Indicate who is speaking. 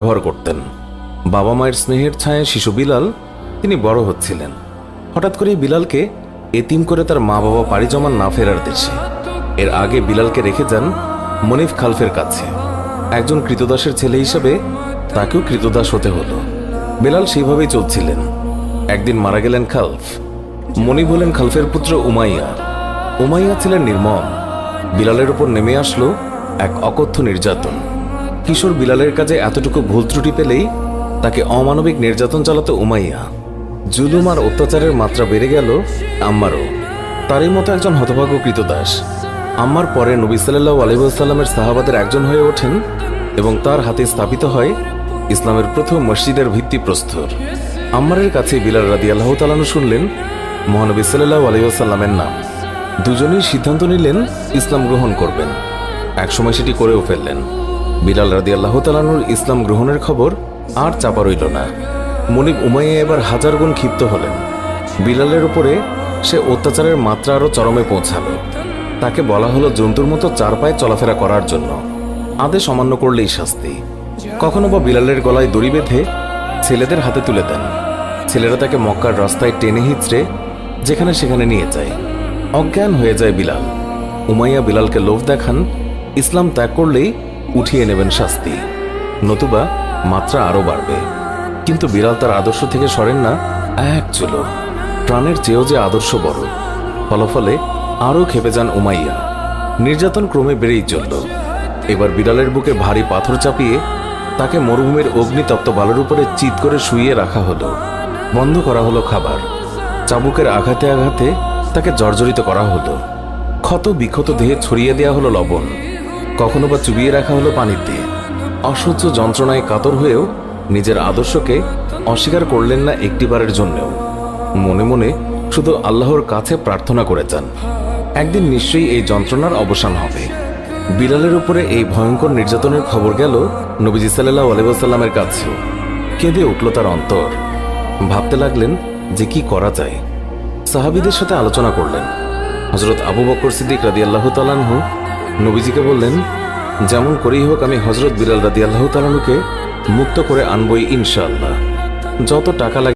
Speaker 1: ব্যবহার করতেন। বাবা মায়ের স্নেহের ছায়ায় শিশু বিলাল তিনি বড় হচ্ছিলেন। হঠাৎ করে বিলালকে এতিম করে তার মা বাবা পাড়ি জমান না ফেরার দেশে। এর আগে বিলালকে রেখে যান মনিফ খালফের কাছে। একজন কৃতদাসের ছেলে হিসেবে তাকেও কৃতদাস হতে হলো। বিলাল সেইভাবেই চলছিলেন। একদিন মারা গেলেন খালফ। মনিফ হলেন খালফের পুত্র উমাইয়া। উমাইয়া ছিলেন নির্মম। বিলালের উপর নেমে আসলো এক অকথ্য নির্যাতন। কিশোর বিলালের কাজে এতটুকু ভুল ত্রুটি পেলেই তাকে অমানবিক নির্যাতন চালাতো উমাইয়া। জুলুম আর অত্যাচারের মাত্রা বেড়ে গেল আম্মারও। তারই মতো একজন হতভাগ্য কৃতদাস আম্মার পরে নবী সাল্লাল্লাহু আলাইহি ওয়াসাল্লামের সাহাবাদের একজন হয়ে ওঠেন এবং তার হাতে স্থাপিত হয় ইসলামের প্রথম মসজিদের ভিত্তিপ্রস্তর। আম্মারের কাছে বিলাল রাদিয়াল্লাহু তাআলা আনহু শুনলেন মহানবী সাল্লাল্লাহু আলাইহি ওয়াসাল্লামের নাম। দুজনেই সিদ্ধান্ত নিলেন ইসলাম গ্রহণ করবেন। একসময় সেটি করেও ফেললেন। বিলাল রাদিয়াল্লাহু তাআলা আনহুর ইসলাম গ্রহণের খবর আর চাপা রইল না। মনিব উমাইয়া এবার হাজার গুণ ক্ষিপ্ত হলেন। বিলালের উপরে সে অত্যাচারের মাত্রা আরও চরমে পৌঁছালো। তাকে বলা হলো জন্তুর মতো চার পায়ে চলাফেরা করার জন্য। আদেশ অমান্য করলেই শাস্তি। কখনো বা বিলালের গলায় দড়ি বেঁধে ছেলেদের হাতে তুলে দেন। ছেলেরা তাকে মক্কার রাস্তায় টেনে হিঁচড়ে যেখানে সেখানে নিয়ে যায়। অজ্ঞান হয়ে যায় বিলাল। উমাইয়া বিলালকে লোভ দেখান ইসলাম ত্যাগ করলেই উঠিয়ে নেবেন শাস্তি, নতুবা মাত্রা আরও বাড়বে। কিন্তু বিলাল তার আদর্শ থেকে সরেন না এক চুলো। প্রাণের চেয়েও যে আদর্শ বড়। ফলাফলে আরও খেপে যান উমাইয়া। নির্যাতন ক্রমে বেড়েই চলল। এবার বিলালের বুকে ভারী পাথর চাপিয়ে তাকে মরুভূমির অগ্নিতপ্ত বালুর উপরে চিৎ করে শুইয়ে রাখা হলো। বন্ধ করা হলো খাবার। চাবুকের আঘাতে আঘাতে তাকে জর্জরিত করা হলো। ক্ষত বিক্ষত দেহে ছড়িয়ে দেওয়া হলো লবণ। কখনো বা চুবিয়ে রাখা হলো পানিতে। অসহ্য যন্ত্রণায় কাতর হয়েও নিজের আদর্শকে অস্বীকার করলেন না একটিবারের জন্যও। মনে মনে শুধু আল্লাহর কাছে প্রার্থনা করে যান একদিন নিশ্চয়ই এই যন্ত্রণার অবসান হবে। বিলালের উপরে এই ভয়ঙ্কর নির্যাতনের খবর গেল নবীজি সাল্লাল্লাহু আলাইহি ওয়াসাল্লামের কাছেও। কেঁদে উঠল তার অন্তর। ভাবতে লাগলেন যে কি করা যায়। সাহাবীদের সাথে আলোচনা করলেন। হযরত আবু বকর সিদ্দিক রাদিয়াল্লাহু তাআলা আনহু নবীজিকে বললেন, যেমন করেই হোক আমি হযরত বিলাল রাদিয়াল্লাহু তাআলা আনহুকে মুক্ত করে আনবই ইনশাআল্লাহ। যত টাকা লাগে